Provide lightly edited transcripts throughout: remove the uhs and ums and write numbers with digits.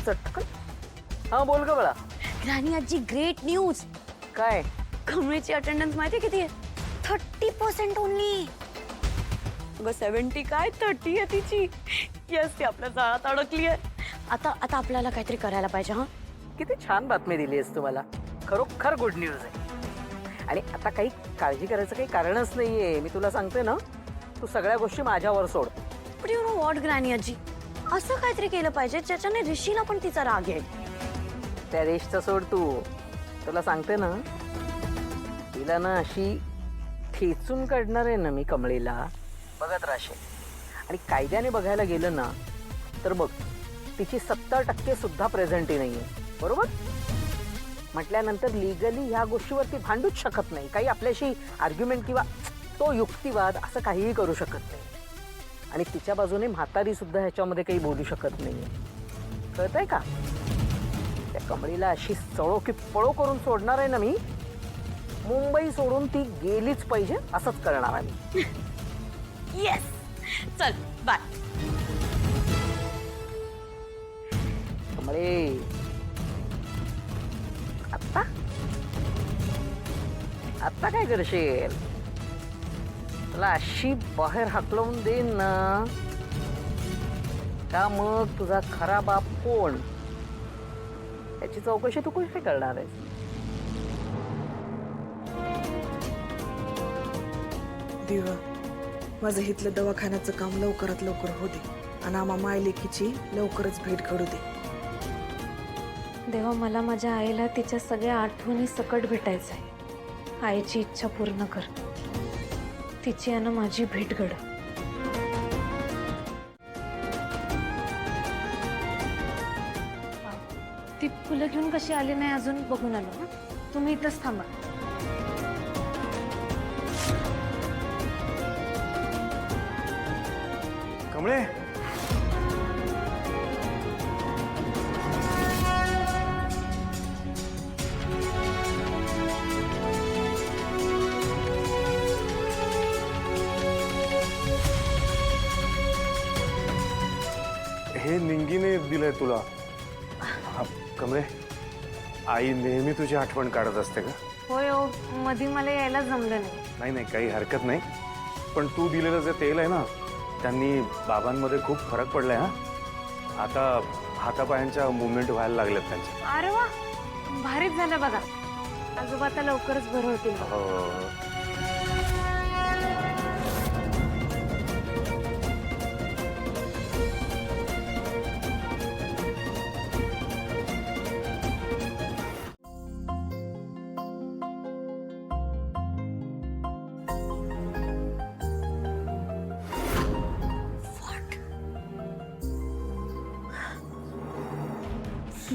चटकन. हा बोल ग बाळा. राणी आजी ग्रेट न्यूज. काय? कमळीची अटेंडन्स माहिती किती आहे? 30% ओनली. अगं 70 काय 30 आहे तिची. यस ती आपल्या जाळात अडकली आहे. आता आता आपल्याला काहीतरी करायला पाहिजे. हा किती छान बातमी दिली आहेस तू मला. खरोखर गुड न्यूज आहे. आणि आता काही काळजी करायचं काही कारणच नाहीये. मी तुला सांगते ना, तू सगळ्या गोष्टी माझ्यावर सोड. But you know what granny आजी, असं काहीतरी केलं पाहिजे ज्याच्याने ऋषीला पण तिचा राग येईल. त्या रेशचं सोड तू. तुला सांगते ना, तिला ना अशी खेचून काढणार आहे ना मी कमळीला. बघत राहशील. आणि कायद्याने बघायला गेलं ना तर बघ, तिची 70% सुद्धा प्रेझेंटी नाहीये. बरोबर म्हटल्यानंतर लिगली ह्या गोष्टीवरती भांडूच शकत नाही. काही आपल्याशी आर्ग्युमेंट किंवा तो युक्तिवाद असं काहीही करू शकत नाही. आणि तिच्या बाजूने म्हातारी सुद्धा ह्याच्यामध्ये काही बोलू शकत नाहीये. कळतंय का? त्या कमळीला अशी चळो की पळो करून सोडणार आहे ना मी. मुंबई सोडून ती गेलीच पाहिजे असंच करणार आहे मी. येस चल बाय. कमळे आत्ता आत्ता काय करशील? तुला अशी बाहेर हाकलवून देईन ना का मग तुझा खरा बाप कोण याची चौकशी तू कशी करणार आहेस? देवा, माझं हितलं दवाखान्याचं काम लवकरात लवकर होऊ दे आणि आम्हा मायलेकीची लवकरच भेट घडू दे. देवा, मला माझ्या आईला तिच्या सगळ्या आठवणी सकट भेटायचं आहे. आईची इच्छा पूर्ण कर. तिची आणि माझी भेट घड. ती फुलं घेऊन कशी आली नाही अजून बघून आलो. तुम्ही इथंच थांबा. कमळे, हे निंगीने दिलंय तुला. हा, कमळे, आई नेहमी तुझी आठवण काढत असते का? होय हो, मधी मला यायला जमलं नाही. नाही नाही, काही हरकत नाही. पण तू दिलेलं जे तेल आहे ना, त्यांनी बाबांमध्ये खूप फरक पडलाय. हा, आता हातापायांच्या मुवमेंट व्हायला लागल्यात त्यांचे. अरे वा, भारीच झालं बघा. आजोबा आता लवकरच बरं होतील. हो.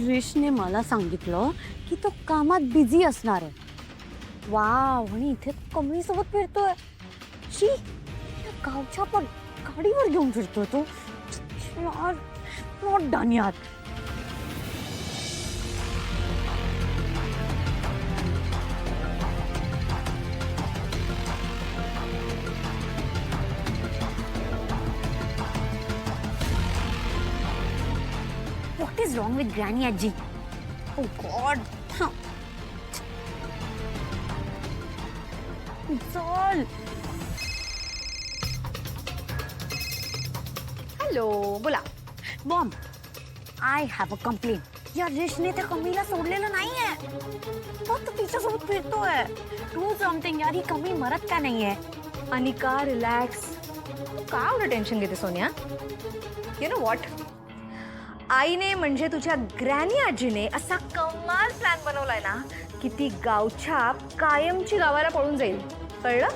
ऋषने मला सांगितलं की तो कामात बिझी असणार आहे. वाव, आणि इथे कमळीसोबत फिरतोय. शी, या गावच्या पण गाडीवर घेऊन फिरतोय तो. नॉट डन यार. What is wrong with Granny Aji? Oh God! चल. हॅलो, बोला. Bomb, I have a complaint. या ऋषने त्या कमीला सोडलेलं नाहीये. फक्त तिच्यासोबत फिरतोय. डू समथिंग यार. ही कमी मरत का नाहीये? अनिका, रिलॅक्स. का एवढं टेन्शन घेते सोनिया? यू नो व्हॉट, आईने म्हणजे तुझ्या ग्रॅनी आजीने असा कमाल प्लॅन बनवलाय ना की ती गावच्या कायमची गावाला पळून जाईल. कळलं?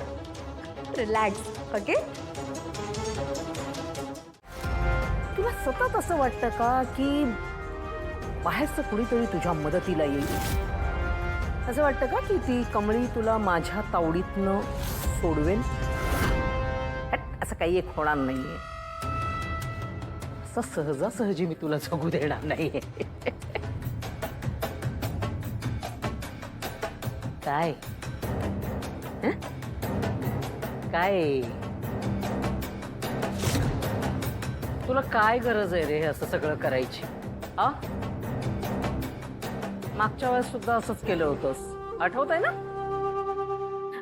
रिलॅक्स. ओके. तुला सतत असं वाटतं का की बाहेरचं कुणीतरी तुझ्या मदतीला येईल? असं वाटतं का की ती कमळी तुला माझ्या तावडीतनं सोडवेन? असं काही एक होणार नाहीये. असं सहजासहजी मी तुला जगू देणार नाहीये. काय काय तुला काय गरज आहे रे असं सगळं करायची? हा, मागच्या वेळेस सुद्धा असंच केलं होतंस, आठवत आहे ना?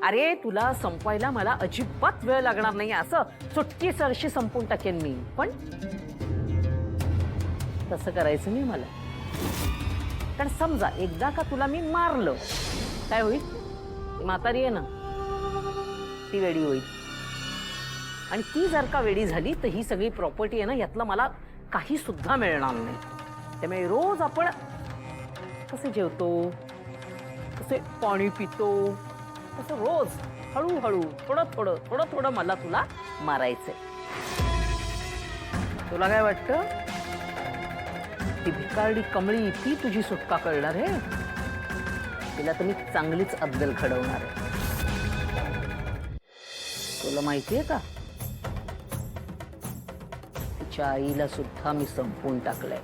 अरे तुला संपवायला मला अजिबात वेळ लागणार नाही, असं सुट्टी सरशी संपून टाकेन मी. पण तसं करायचं नाही मला. कारण समजा एकदा का तुला मी मारलं, काय होईल? ती म्हातारी आहे ना, ती वेडी होईल. आणि ती जर का वेडी झाली तर ही सगळी प्रॉपर्टी आहे ना, यातलं मला काही सुद्धा मिळणार नाही. त्यामुळे रोज आपण कसे जेवतो, कसे पाणी पितो, तसं रोज हळूहळू थोडं थोडं थोडं थोडं मला तुला मारायचंय. तुला काय वाटतं? ती भिकारडी कमळी ती तुझी सुटका करणार आहे? तिला तर मी चांगलीच अद्दल घडवणार आहे. तुला माहितीये का, तिच्या आईला सुद्धा मी संपवून टाकलंय.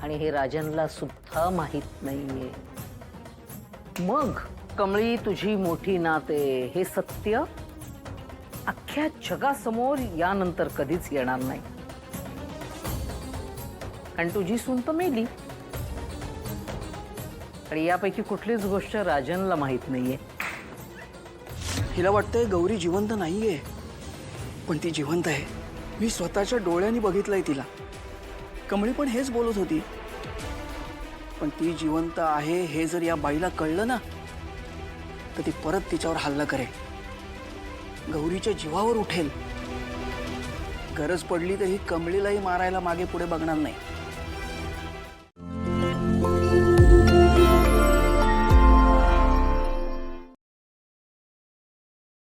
आणि हे राजनला सुद्धा माहित नाहीये. मग कमळी तुझी मोठी नाते हे सत्य अख्ख्या जगासमोर यानंतर कधीच येणार नाही. आणि तुझी सून तर मेली. आणि यापैकी कुठलीच गोष्ट राजनला माहित नाहीये. हिला वाटतंय गौरी जिवंत नाहीये, पण ती जिवंत आहे. मी स्वतःच्या डोळ्यांनी बघितलंय तिला. कमळी पण हेच बोलत होती. पण ती जिवंत आहे हे जर या बाईला कळलं ना, तर ती परत तिच्यावर हल्ला करेल, गौरीच्या जीवावर उठेल. गरज पडली तर ही कमळीलाही मारायला मागे पुढे बघणार नाही.